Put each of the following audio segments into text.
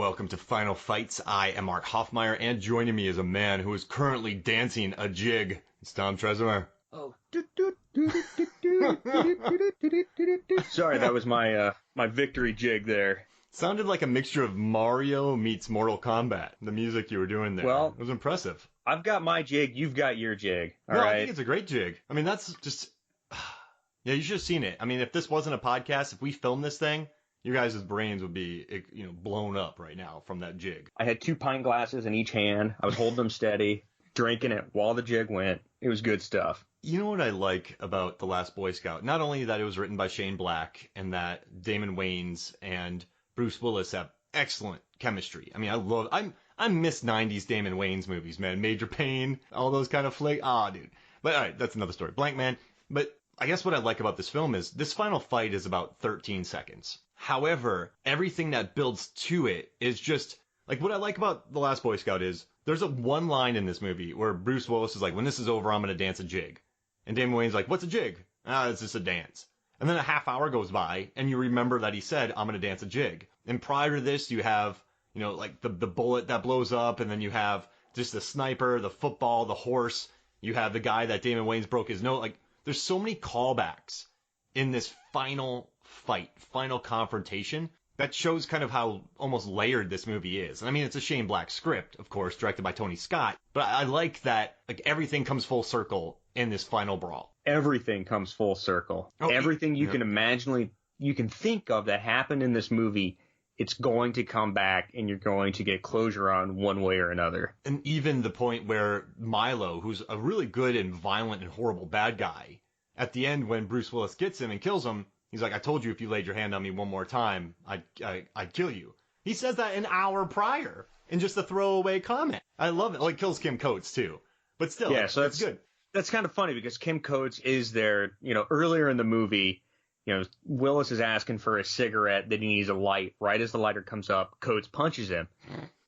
welcome to Final Fights. I am Mark Hoffmeyer, and joining me is a man who is currently dancing a jig. It's Tom Tresimmer. Oh. Sorry, that was my victory jig there. Sounded like a mixture of Mario meets Mortal Kombat, the music you were doing there. Well, it was impressive. I've got my jig, you've got your jig. All right? I think it's a great jig. I mean, that's just... Yeah, you should have seen it. I mean, if this wasn't a podcast, if we filmed this thing, your guys' brains would be, blown up right now from that jig. I had 2 pint glasses in each hand. I was holding them steady, drinking it while the jig went. It was good stuff. You know what I like about The Last Boy Scout? Not only that it was written by Shane Black and that Damon Wayans and Bruce Willis have excellent chemistry. I mean, I miss 90s Damon Wayans movies, man. Major Payne, all those kind of flick. Dude. But all right, that's another story. Blank Man. But I guess what I like about this film is this final fight is about 13 seconds. However, everything that builds to it is just, like, what I like about The Last Boy Scout is there's one line in this movie where Bruce Willis is like, when this is over, I'm going to dance a jig. And Damon Wayans is like, what's a jig? It's just a dance. And then a half hour goes by, and you remember that he said, I'm going to dance a jig. And prior to this, you have, like the bullet that blows up, and then you have just the sniper, the football, the horse. You have the guy that Damon Wayans broke his nose. Like, there's so many callbacks in this final fight, final confrontation, that shows kind of how almost layered this movie is. And I mean, it's a Shane Black script, of course, directed by Tony Scott, but I like that, like, everything comes full circle in this final brawl. Everything comes full circle. Everything you can imagine, you can think of that happened in this movie, it's going to come back and you're going to get closure on one way or another. And even the point where Milo, who's a really good and violent and horrible bad guy, at the end when Bruce Willis gets him and kills him, he's like, I told you if you laid your hand on me one more time, I'd kill you. He says that an hour prior in just a throwaway comment. I love it. Well, it kills Kim Coates too. But still, yeah, so that's good. That's kind of funny because Kim Coates is there, earlier in the movie, Willis is asking for a cigarette that he needs a light. Right as the lighter comes up, Coates punches him,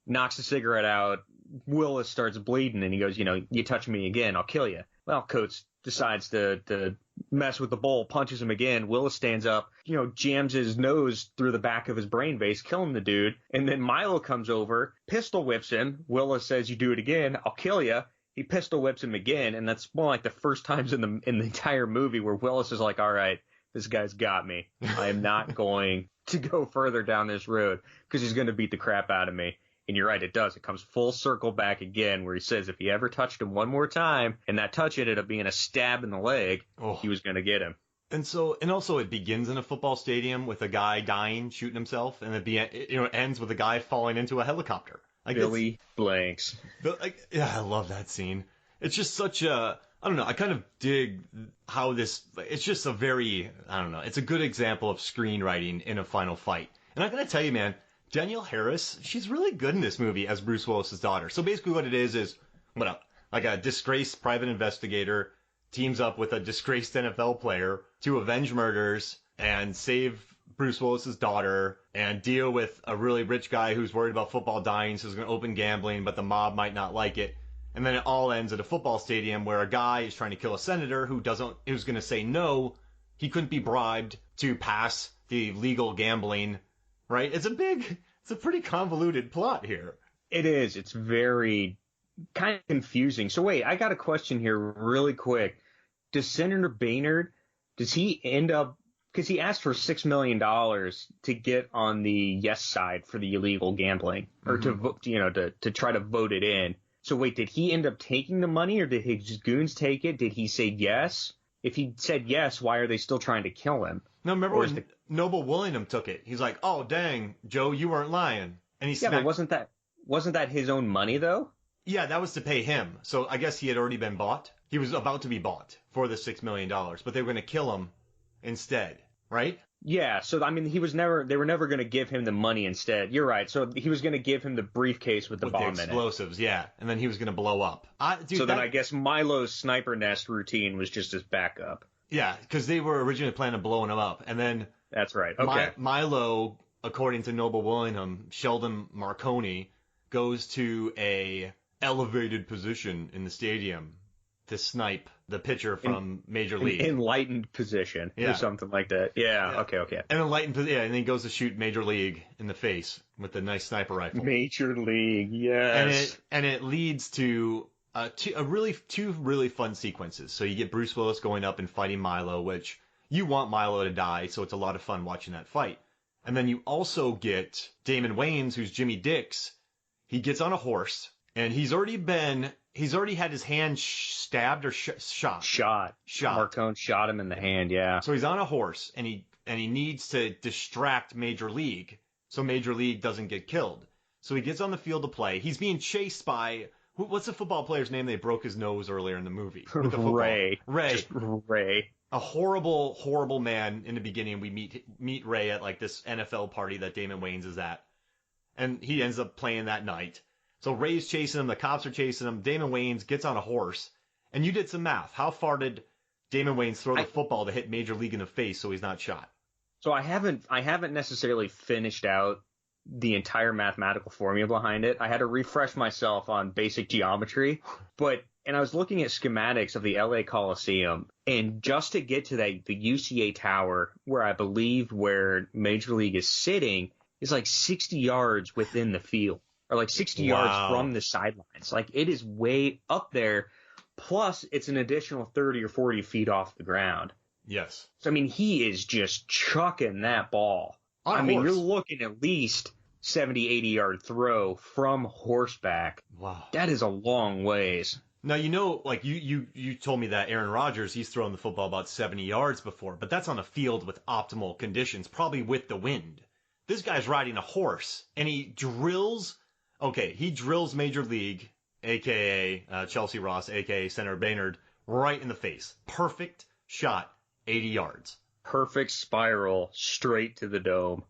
knocks the cigarette out. Willis starts bleeding and he goes, you touch me again, I'll kill you. Well, Coates decides to mess with the bowl, punches him again. Willis stands up, jams his nose through the back of his brain base, killing the dude. And then Milo comes over, pistol whips him. Willis says, you do it again, I'll kill you. He pistol whips him again. And that's one like the first times in the entire movie where Willis is like, all right, this guy's got me. I am not going to go further down this road because he's going to beat the crap out of me. And you're right, it does. It comes full circle back again where he says if he ever touched him one more time and that touch ended up being a stab in the leg, he was going to get him. And also it begins in a football stadium with a guy dying, shooting himself, and it ends with a guy falling into a helicopter. Billy Blanks. I love that scene. It's just such a, I don't know, I kind of dig how it's just a very, I don't know, it's a good example of screenwriting in a final fight. And I'm going to tell you, man, Danielle Harris, she's really good in this movie as Bruce Willis's daughter. So basically what it is like a disgraced private investigator teams up with a disgraced NFL player to avenge murders and save Bruce Willis's daughter and deal with a really rich guy who's worried about football dying, so he's going to open gambling, but the mob might not like it. And then it all ends at a football stadium where a guy is trying to kill a senator who's going to say no, he couldn't be bribed to pass the legal gambling. Right? It's a pretty convoluted plot here. It is. It's very kind of confusing. So wait, I got a question here really quick. Does Senator Boehner, does he end up, because he asked for $6 million to get on the yes side for the illegal gambling, or to vote, to try to vote it in. So wait, did he end up taking the money or did his goons take it? Did he say yes? If he said yes, why are they still trying to kill him? No, remember when Noble Willingham took it? He's like, "Oh, dang, Joe, you weren't lying." And he but wasn't that his own money though? Yeah, that was to pay him. So I guess he had already been bought. He was about to be bought for the $6 million, but they were going to kill him instead, right? Yeah, so I mean, they were never going to give him the money instead. You're right. So he was going to give him the briefcase with the bomb in it. Explosives, yeah. And then he was going to blow up. Then I guess Milo's sniper nest routine was just his backup. Yeah, because they were originally planning on blowing him up. And then that's right. Okay. Milo, according to Noble Willingham, Sheldon Marconi, goes to a elevated position in the stadium snipe the pitcher from Major League. Enlightened position or something like that. Yeah. Okay. And enlightened position, and then he goes to shoot Major League in the face with the nice sniper rifle. Major League, yes. And it leads to two really fun sequences. So you get Bruce Willis going up and fighting Milo, which you want Milo to die, so it's a lot of fun watching that fight. And then you also get Damon Wayans, who's Jimmy Dix. He gets on a horse, and he's already had his hand stabbed or shot. Shot. Marcone shot him in the hand, yeah. So he's on a horse, and he needs to distract Major League so Major League doesn't get killed. So he gets on the field to play. He's being chased by, what's the football player's name? They broke his nose earlier in the movie. With the Ray. Just Ray. A horrible, horrible man in the beginning. We meet Ray at like this NFL party that Damon Wayans is at. And he ends up playing that night. So Ray's chasing him, the cops are chasing him, Damon Wayans gets on a horse, and you did some math. How far did Damon Wayans throw the football to hit Major League in the face so he's not shot? So I haven't necessarily finished out the entire mathematical formula behind it. I had to refresh myself on basic geometry, and I was looking at schematics of the LA Coliseum, and just to get to the UCA Tower, where Major League is sitting, is like 60 yards within the field, or like 60 yards from the sidelines. Like, it is way up there, plus it's an additional 30 or 40 feet off the ground. Yes. So, I mean, he is just chucking that ball. You're looking at least 70, 80-yard throw from horseback. Wow. That is a long ways. Now, like you told me that Aaron Rodgers, he's thrown the football about 70 yards before, but that's on a field with optimal conditions, probably with the wind. This guy's riding a horse, and he drills Major League, a.k.a. Chelsea Ross, a.k.a. Senator Baynard, right in the face. Perfect shot, 80 yards. Perfect spiral, straight to the dome.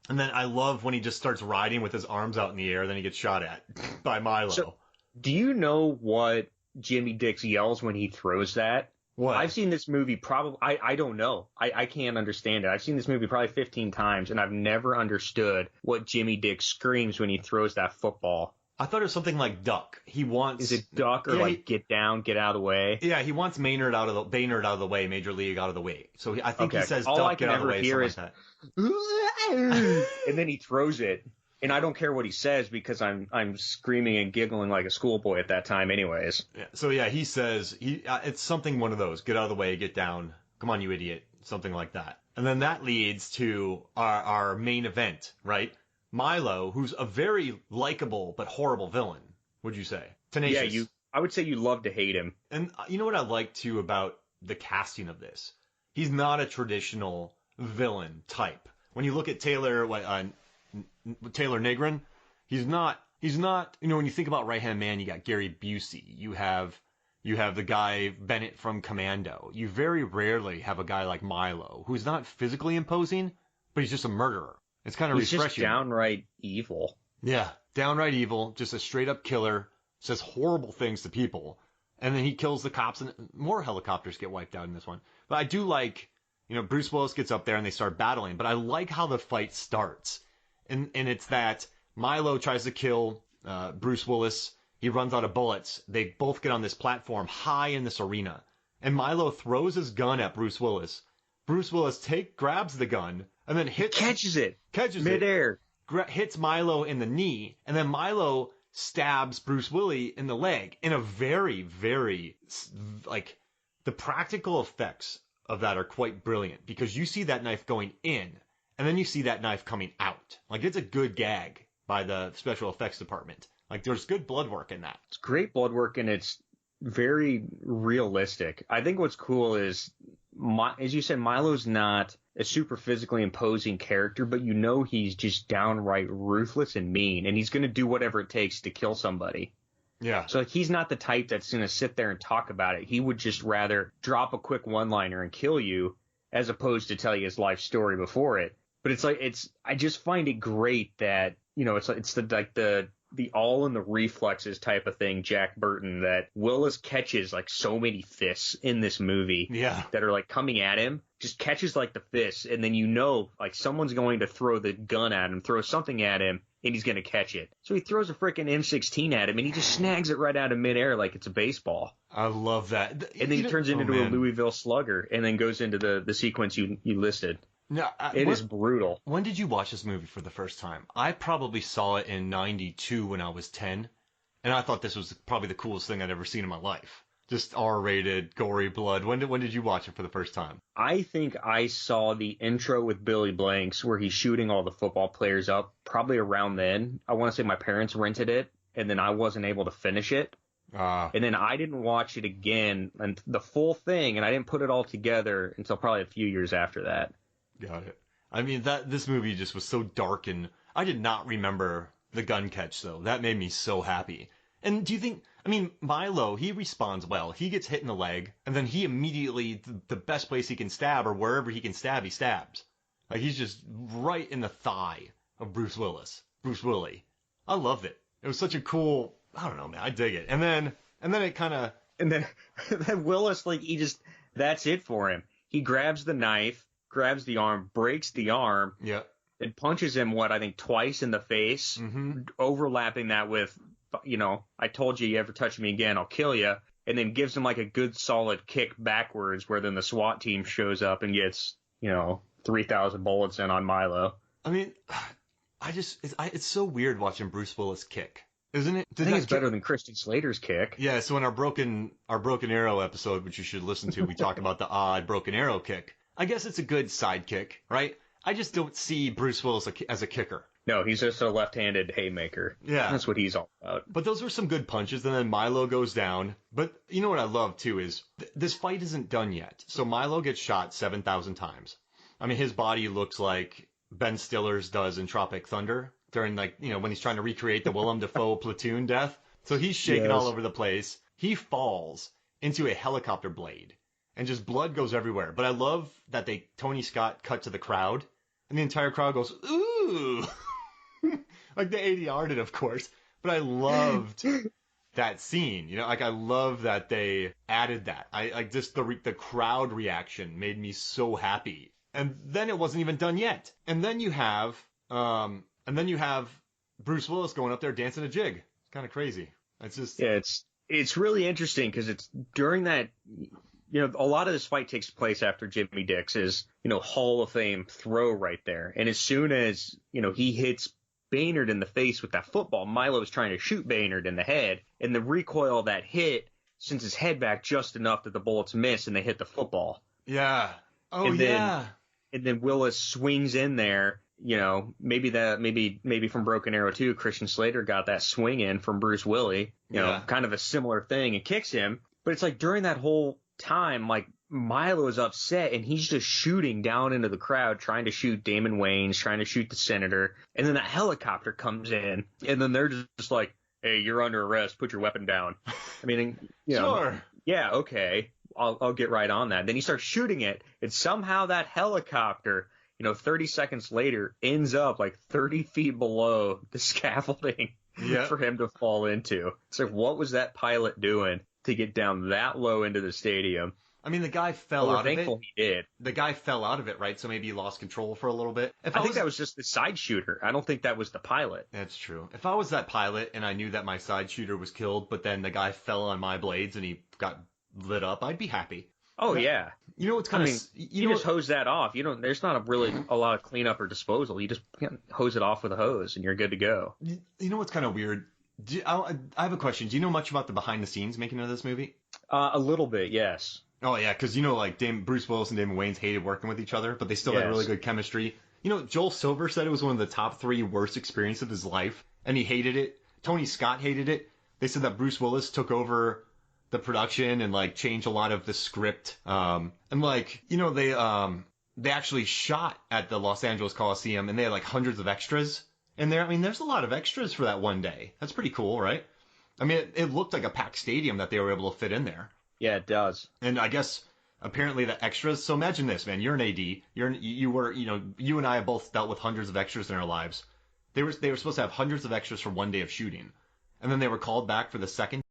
And then I love when he just starts riding with his arms out in the air, then he gets shot at by Milo. So, do you know what Jimmy Dix yells when he throws that? What? I've seen this movie I don't know. I can't understand it. I've seen this movie probably 15 times, and I've never understood what Jimmy Dix screams when he throws that football. I thought it was something like duck. He wants... Is it duck or get down, get out of the way? Yeah, he wants Baynard out of the way, Major League out of the way. So I think he says duck, get out of the way. All I can ever hear is... and then he throws it. And I don't care what he says because I'm screaming and giggling like a schoolboy at that time anyways. Yeah, so yeah, he says, it's something one of those. Get out of the way, get down. Come on, you idiot. Something like that. And then that leads to our main event, right? Milo, who's a very likable but horrible villain, would you say? Tenacious. Yeah, I would say you love to hate him. And you know what I like, too, about the casting of this? He's not a traditional villain type. When you look at Taylor Negron, he's not, when you think about right-hand man, you got Gary Busey, you have the guy Bennett from Commando. You very rarely have a guy like Milo, who's not physically imposing, but he's just a murderer. It's kind of refreshing. He's just downright evil. Yeah, downright evil, just a straight-up killer, says horrible things to people, and then he kills the cops, and more helicopters get wiped out in this one. But I do like, Bruce Willis gets up there and they start battling, but I like how the fight starts. And it's that Milo tries to kill Bruce Willis. He runs out of bullets. They both get on this platform high in this arena. And Milo throws his gun at Bruce Willis. Bruce Willis grabs the gun and then catches it midair. Hits Milo in the knee. And then Milo stabs Bruce Willis in the leg in a very, very, the practical effects of that are quite brilliant because you see that knife going in. And then you see that knife coming out. Like, it's a good gag by the special effects department. Like, there's good blood work in that. It's great blood work, and it's very realistic. I think what's cool is, as you said, Milo's not a super physically imposing character, but he's just downright ruthless and mean, and he's going to do whatever it takes to kill somebody. Yeah. So he's not the type that's going to sit there and talk about it. He would just rather drop a quick one-liner and kill you, as opposed to tell you his life story before it. But I just find it great that, it's the all in the reflexes type of thing, Jack Burton, that Willis catches like so many fists in this movie that are like coming at him, just catches like the fists. And then, like someone's going to throw the gun at him, throw something at him. and he's going to catch it. So he throws a freaking M16 at him, and he just snags it right out of midair like it's a baseball. I love that. And then he turns it into a Louisville Slugger, and then goes into the sequence you listed. No, it is brutal. When did you watch this movie for the first time? I probably saw it in '92 when I was 10, and I thought this was probably the coolest thing I'd ever seen in my life. Just R-rated, gory blood. When did you watch it for the first time? I think I saw the intro with Billy Blanks where he's shooting all the football players up probably around then. I want to say my parents rented it, and then I wasn't able to finish it. And then I didn't watch it again, and the full thing, and I didn't put it all together until probably a few years after that. Got it. I mean, this movie just was so dark, and I did not remember the gun catch, though. That made me so happy. And do you think, I mean, Milo, he responds well. He gets hit in the leg, and then he immediately, the best place he can stab, or wherever he can stab, he stabs. Like, he's just right in the thigh of Bruce Willie. I loved it. It was such a cool, I don't know, man, I dig it. And then it kind of... And then Willis, like, that's it for him. He grabs the knife, grabs the arm, breaks the arm, yeah, and punches him, I think, twice in the face, overlapping that with... I told you ever touch me again, I'll kill you. And then gives him like a good solid kick backwards where then the SWAT team shows up and gets, 3,000 bullets in on Milo. I mean, it's so weird watching Bruce Willis kick, isn't it? I think it's better than Christian Slater's kick. Yeah, so in our Broken Arrow episode, which you should listen to, we talk about the odd Broken Arrow kick. I guess it's a good sidekick, right? I just don't see Bruce Willis as a kicker. No, he's just a left-handed haymaker. Yeah. That's what he's all about. But those were some good punches, and then Milo goes down. But you know what I love, too, is this fight isn't done yet. So Milo gets shot 7,000 times. I mean, his body looks like Ben Stiller's does in Tropic Thunder during, when he's trying to recreate the Willem Dafoe platoon death. So he's shaking all over the place. He falls into a helicopter blade, and just blood goes everywhere. But I love that Tony Scott cut to the crowd, and the entire crowd goes, ooh! Like the ADR'd it, of course, but I loved that scene. I love that they added that. Just the crowd reaction made me so happy. And then it wasn't even done yet. And then you have Bruce Willis going up there dancing a jig. It's kind of crazy. It's just it's really interesting because it's during that. A lot of this fight takes place after Jimmy Dix's Hall of Fame throw right there, and as soon as he hits Baynard in the face with that football, Milo was trying to shoot Baynard in the head, and the recoil of that hit sends his head back just enough that the bullets miss and they hit the football. Yeah. Oh, And then Willis swings in there. Maybe from Broken Arrow 2, Christian Slater got that swing in from Bruce Willie. Kind of a similar thing, and kicks him. But it's like during that whole time, like Milo is upset and he's just shooting down into the crowd, trying to shoot Damon Wayans, trying to shoot the senator, and then that helicopter comes in, and then they're just like, "Hey, you're under arrest. Put your weapon down." I mean, sure, yeah, okay, I'll get right on that. Then he starts shooting it, and somehow that helicopter, 30 seconds later, ends up like 30 feet below the scaffolding for him to fall into. It's like, what was that pilot doing to get down that low into the stadium? I mean, the guy fell out of it. Thankful he did. The guy fell out of it, right? So maybe he lost control for a little bit. I think that was just the side shooter. I don't think that was the pilot. That's true. If I was that pilot and I knew that my side shooter was killed, but then the guy fell on my blades and he got lit up, I'd be happy. Oh, yeah. What's kind of... You just hose that off. There's not really a lot of cleanup or disposal. You just hose it off with a hose and you're good to go. You know what's kind of weird? I have a question. Do you know much about the behind-the-scenes making of this movie? A little bit, yes. Oh, yeah, because, Bruce Willis and Damon Wayans hated working with each other, but they still had really good chemistry. Joel Silver said it was one of the top 3 worst experiences of his life, and he hated it. Tony Scott hated it. They said that Bruce Willis took over the production and, changed a lot of the script. They actually shot at the Los Angeles Coliseum, and they had, hundreds of extras in there. I mean, there's a lot of extras for that one day. That's pretty cool, right? I mean, it looked like a packed stadium that they were able to fit in there. Yeah, it does. And I guess apparently the extras. So imagine this, man. You're an AD. You and I have both dealt with hundreds of extras in our lives. They were supposed to have hundreds of extras for one day of shooting, and then they were called back for the second